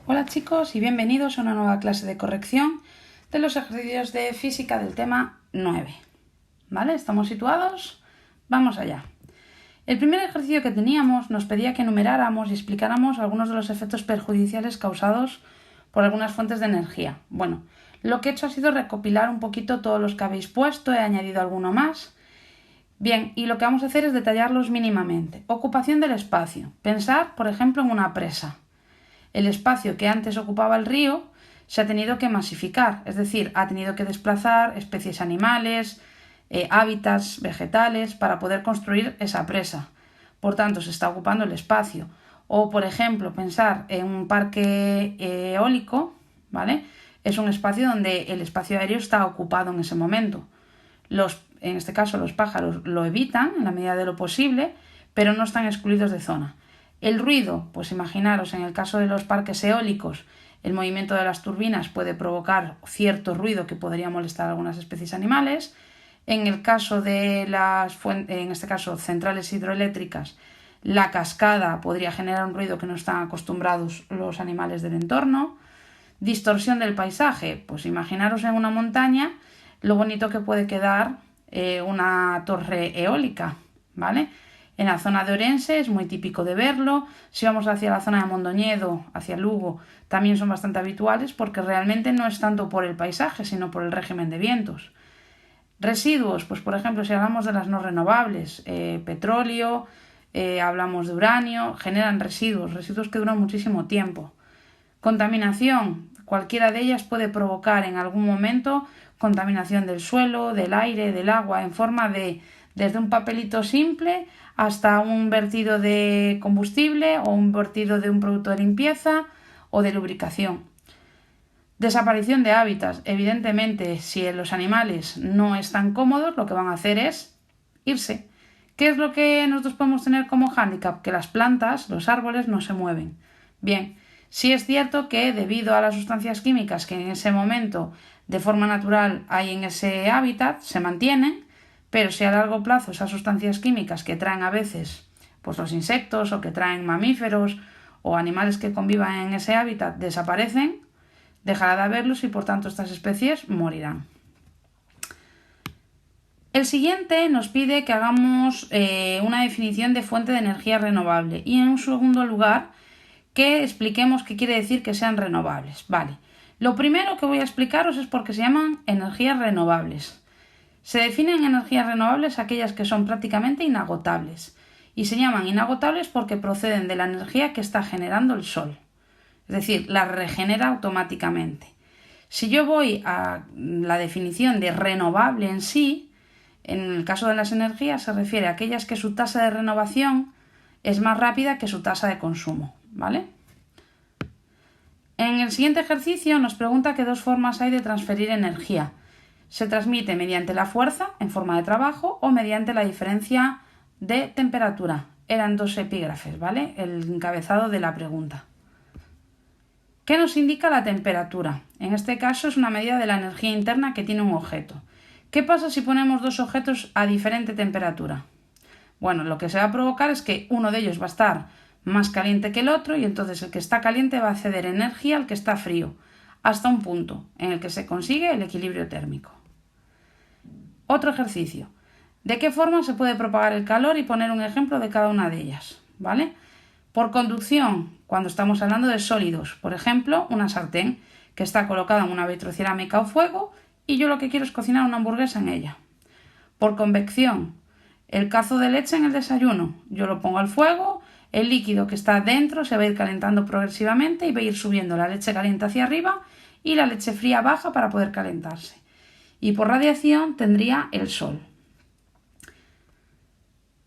Hola chicos y bienvenidos a una nueva clase de corrección de los ejercicios de física del tema 9. ¿Vale? ¿Estamos situados? Vamos allá. El primer ejercicio que teníamos nos pedía que enumeráramos y explicáramos algunos de los efectos perjudiciales causados por algunas fuentes de energía. Bueno, lo que he hecho ha sido recopilar un poquito todos los que habéis puesto, he añadido alguno más. Bien, y lo que vamos a hacer es detallarlos mínimamente. Ocupación del espacio. Pensar, por ejemplo, en una presa. El espacio que antes ocupaba el río se ha tenido que masificar, es decir, ha tenido que desplazar especies animales, hábitats vegetales para poder construir esa presa. Por tanto, se está ocupando el espacio. O, por ejemplo, pensar en un parque eólico, ¿vale? Es un espacio donde el espacio aéreo está ocupado en ese momento. En este caso, los pájaros lo evitan en la medida de lo posible, pero no están excluidos de zona. El ruido, pues imaginaros, en el caso de los parques eólicos, el movimiento de las turbinas puede provocar cierto ruido que podría molestar a algunas especies animales. En el caso de en este caso, centrales hidroeléctricas, la cascada podría generar un ruido que no están acostumbrados los animales del entorno. Distorsión del paisaje, pues imaginaros en una montaña lo bonito que puede quedar una torre eólica, ¿vale? En la zona de Orense es muy típico de verlo. Si vamos hacia la zona de Mondoñedo, hacia Lugo, también son bastante habituales porque realmente no es tanto por el paisaje, sino por el régimen de vientos. Residuos, pues por ejemplo, si hablamos de las no renovables, petróleo, hablamos de uranio, generan residuos que duran muchísimo tiempo. Contaminación, cualquiera de ellas puede provocar en algún momento contaminación del suelo, del aire, del agua, en forma de desde un papelito simple hasta un vertido de combustible o un vertido de un producto de limpieza o de lubricación. Desaparición de hábitats. Evidentemente, si los animales no están cómodos, lo que van a hacer es irse. ¿Qué es lo que nosotros podemos tener como hándicap? Que las plantas, los árboles, no se mueven. Bien, sí es cierto que debido a las sustancias químicas que en ese momento de forma natural hay en ese hábitat, se mantienen, pero si a largo plazo esas sustancias químicas que traen a veces pues los insectos o que traen mamíferos o animales que convivan en ese hábitat desaparecen, dejará de haberlos y por tanto estas especies morirán. El siguiente nos pide que hagamos una definición de fuente de energía renovable y en un segundo lugar que expliquemos qué quiere decir que sean renovables. Vale. Lo primero que voy a explicaros es por qué se llaman energías renovables. Se definen energías renovables aquellas que son prácticamente inagotables y se llaman inagotables porque proceden de la energía que está generando el Sol. Es decir, la regenera automáticamente. Si yo voy a la definición de renovable en sí, en el caso de las energías se refiere a aquellas que su tasa de renovación es más rápida que su tasa de consumo, ¿vale? En el siguiente ejercicio nos pregunta qué dos formas hay de transferir energía. Se transmite mediante la fuerza en forma de trabajo o mediante la diferencia de temperatura. Eran dos epígrafes, ¿vale? El encabezado de la pregunta. ¿Qué nos indica la temperatura? En este caso es una medida de la energía interna que tiene un objeto. ¿Qué pasa si ponemos dos objetos a diferente temperatura? Bueno, lo que se va a provocar es que uno de ellos va a estar más caliente que el otro y entonces el que está caliente va a ceder energía al que está frío, hasta un punto en el que se consigue el equilibrio térmico. Otro ejercicio. ¿De qué forma se puede propagar el calor y poner un ejemplo de cada una de ellas? ¿Vale? Por conducción, cuando estamos hablando de sólidos, por ejemplo, una sartén que está colocada en una vitrocerámica o fuego y yo lo que quiero es cocinar una hamburguesa en ella. Por convección, el cazo de leche en el desayuno, yo lo pongo al fuego, el líquido que está dentro se va a ir calentando progresivamente y va a ir subiendo la leche caliente hacia arriba y la leche fría baja para poder calentarse. Y por radiación tendría el sol.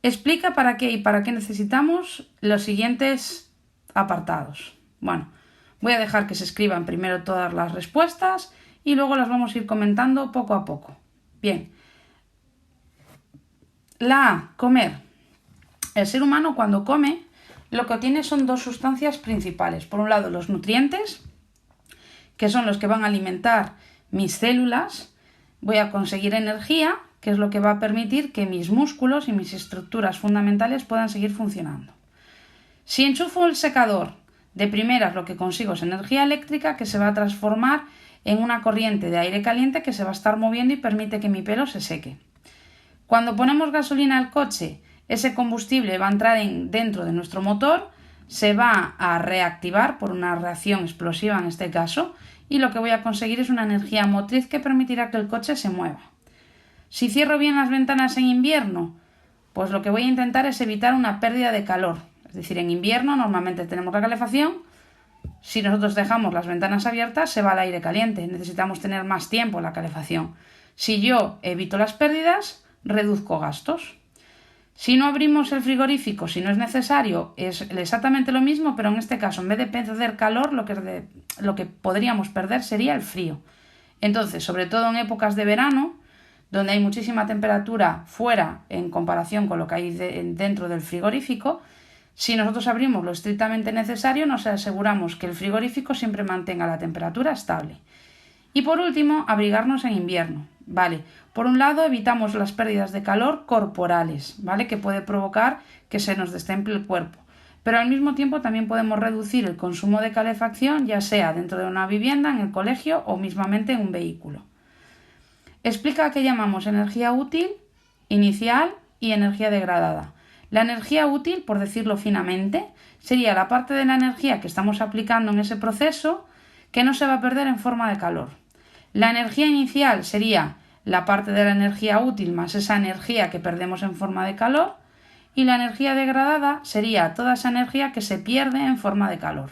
Explica para qué y para qué necesitamos los siguientes apartados. Bueno, voy a dejar que se escriban primero todas las respuestas y luego las vamos a ir comentando poco a poco. Bien. La A, comer. El ser humano cuando come lo que obtiene son dos sustancias principales. Por un lado los nutrientes, que son los que van a alimentar mis células. Voy a conseguir energía, que es lo que va a permitir que mis músculos y mis estructuras fundamentales puedan seguir funcionando. Si enchufo el secador De primeras lo que consigo es energía eléctrica que se va a transformar en una corriente de aire caliente que se va a estar moviendo y permite que mi pelo se seque. Cuando ponemos gasolina al coche, ese combustible va a entrar dentro de nuestro motor, se va a reactivar por una reacción explosiva en este caso, y lo que voy a conseguir es una energía motriz que permitirá que el coche se mueva. Si cierro bien las ventanas en invierno, pues lo que voy a intentar es evitar una pérdida de calor. Es decir, en invierno normalmente tenemos la calefacción. Si nosotros dejamos las ventanas abiertas, se va el aire caliente. Necesitamos tener más tiempo en la calefacción. Si yo evito las pérdidas, reduzco gastos. Si no abrimos el frigorífico, si no es necesario, es exactamente lo mismo, pero en este caso, en vez de perder calor, lo que podríamos perder sería el frío. Entonces, sobre todo en épocas de verano, donde hay muchísima temperatura fuera en comparación con lo que hay dentro del frigorífico, si nosotros abrimos lo estrictamente necesario, nos aseguramos que el frigorífico siempre mantenga la temperatura estable. Y por último, abrigarnos en invierno. Vale, por un lado evitamos las pérdidas de calor corporales, ¿vale? Que puede provocar que se nos destemple el cuerpo. Pero al mismo tiempo también podemos reducir el consumo de calefacción, ya sea dentro de una vivienda, en el colegio o mismamente en un vehículo. Explica qué llamamos energía útil, inicial y energía degradada. La energía útil, por decirlo finamente, sería la parte de la energía que estamos aplicando en ese proceso que no se va a perder en forma de calor. La energía inicial sería la parte de la energía útil más esa energía que perdemos en forma de calor, y la energía degradada sería toda esa energía que se pierde en forma de calor.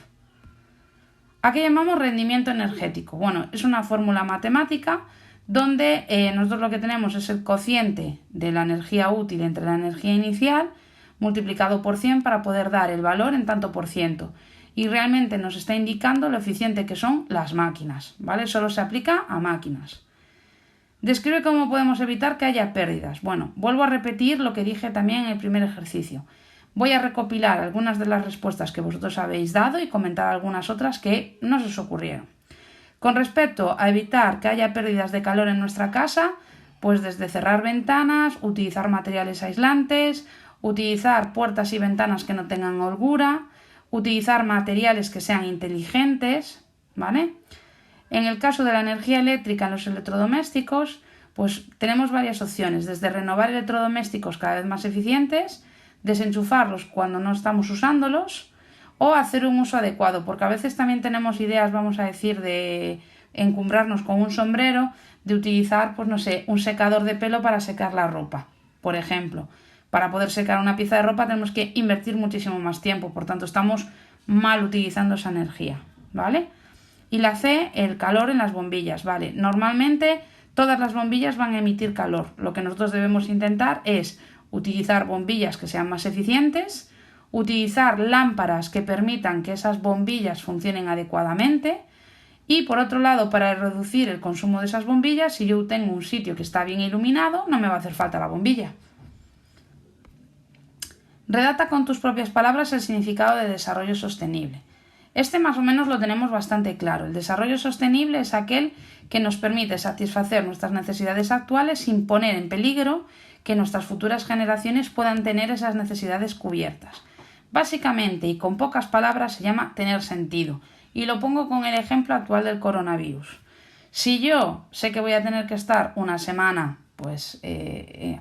¿A qué llamamos rendimiento energético? Bueno, es una fórmula matemática donde nosotros lo que tenemos es el cociente de la energía útil entre la energía inicial multiplicado por 100 para poder dar el valor en tanto por ciento. Y realmente nos está indicando lo eficiente que son las máquinas, ¿vale? Solo se aplica a máquinas. Describe cómo podemos evitar que haya pérdidas. Bueno, vuelvo a repetir lo que dije también en el primer ejercicio. Voy a recopilar algunas de las respuestas que vosotros habéis dado y comentar algunas otras que no se os ocurrieron. Con respecto a evitar que haya pérdidas de calor en nuestra casa, pues desde cerrar ventanas, utilizar materiales aislantes, utilizar puertas y ventanas que no tengan holgura, utilizar materiales que sean inteligentes, ¿vale? En el caso de la energía eléctrica en los electrodomésticos, pues tenemos varias opciones, desde renovar electrodomésticos cada vez más eficientes, desenchufarlos cuando no estamos usándolos o hacer un uso adecuado, porque a veces también tenemos ideas, vamos a decir, de encumbrarnos con un sombrero, de utilizar, pues no sé, un secador de pelo para secar la ropa, por ejemplo. Para poder secar una pieza de ropa tenemos que invertir muchísimo más tiempo, por tanto estamos mal utilizando esa energía, ¿vale? Y la C, el calor en las bombillas, ¿vale? Normalmente todas las bombillas van a emitir calor. Lo que nosotros debemos intentar es utilizar bombillas que sean más eficientes, utilizar lámparas que permitan que esas bombillas funcionen adecuadamente y, por otro lado, para reducir el consumo de esas bombillas, si yo tengo un sitio que está bien iluminado, no me va a hacer falta la bombilla. Redacta con tus propias palabras el significado de desarrollo sostenible. Este más o menos lo tenemos bastante claro. El desarrollo sostenible es aquel que nos permite satisfacer nuestras necesidades actuales sin poner en peligro que nuestras futuras generaciones puedan tener esas necesidades cubiertas. Básicamente y con pocas palabras se llama tener sentido. Y lo pongo con el ejemplo actual del coronavirus. Si yo sé que voy a tener que estar una semana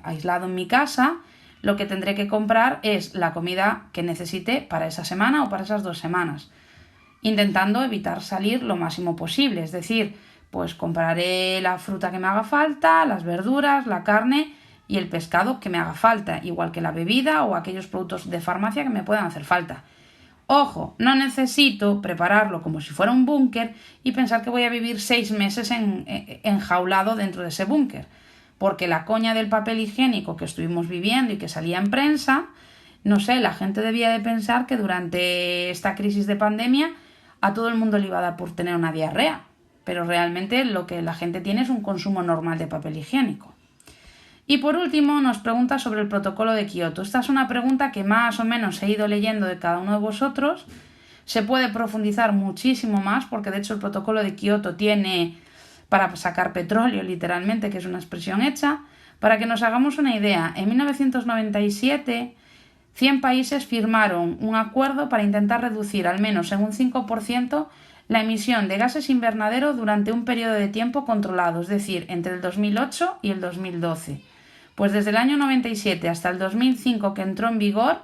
aislado en mi casa, lo que tendré que comprar es la comida que necesite para esa semana o para esas 2 semanas, intentando evitar salir lo máximo posible. Es decir, pues compraré la fruta que me haga falta, las verduras, la carne y el pescado que me haga falta, igual que la bebida o aquellos productos de farmacia que me puedan hacer falta. Ojo, no necesito prepararlo como si fuera un búnker y pensar que voy a vivir 6 meses enjaulado dentro de ese búnker. Porque la coña del papel higiénico que estuvimos viviendo y que salía en prensa, no sé, la gente debía de pensar que durante esta crisis de pandemia a todo el mundo le iba a dar por tener una diarrea. Pero realmente lo que la gente tiene es un consumo normal de papel higiénico. Y por último nos pregunta sobre el protocolo de Kioto. Esta es una pregunta que más o menos he ido leyendo de cada uno de vosotros. Se puede profundizar muchísimo más porque de hecho el protocolo de Kioto tiene para sacar petróleo, literalmente, que es una expresión hecha. Para que nos hagamos una idea, en 1997 100 países firmaron un acuerdo para intentar reducir al menos en un 5% la emisión de gases invernadero durante un periodo de tiempo controlado, es decir, entre el 2008 y el 2012. Pues desde el año 97 hasta el 2005 que entró en vigor,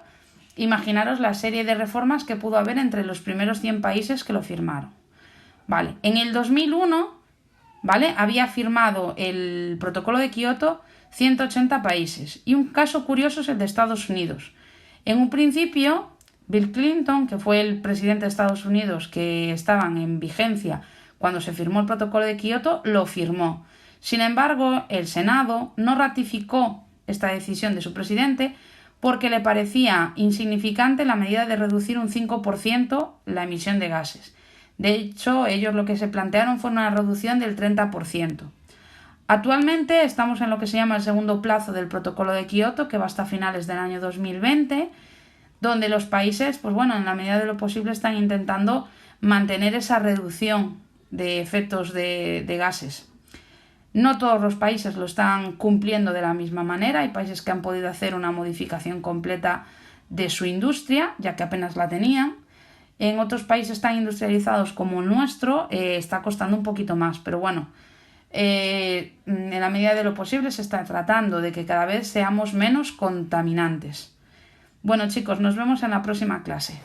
imaginaros la serie de reformas que pudo haber entre los primeros 100 países que lo firmaron. Vale, en el 2001, ¿vale?, había firmado el protocolo de Kioto 180 países, y un caso curioso es el de Estados Unidos. En un principio, Bill Clinton, que fue el presidente de Estados Unidos que estaban en vigencia cuando se firmó el protocolo de Kioto, lo firmó. Sin embargo, el Senado no ratificó esta decisión de su presidente porque le parecía insignificante la medida de reducir un 5% la emisión de gases. De hecho, ellos lo que se plantearon fue una reducción del 30%. Actualmente estamos en lo que se llama el segundo plazo del protocolo de Kioto, que va hasta finales del año 2020, donde los países, pues bueno, en la medida de lo posible están intentando mantener esa reducción de efectos de gases. No todos los países lo están cumpliendo de la misma manera. Hay países que han podido hacer una modificación completa de su industria, ya que apenas la tenían. En otros países tan industrializados como el nuestro está costando un poquito más, pero bueno, en la medida de lo posible se está tratando de que cada vez seamos menos contaminantes. Bueno, chicos, nos vemos en la próxima clase.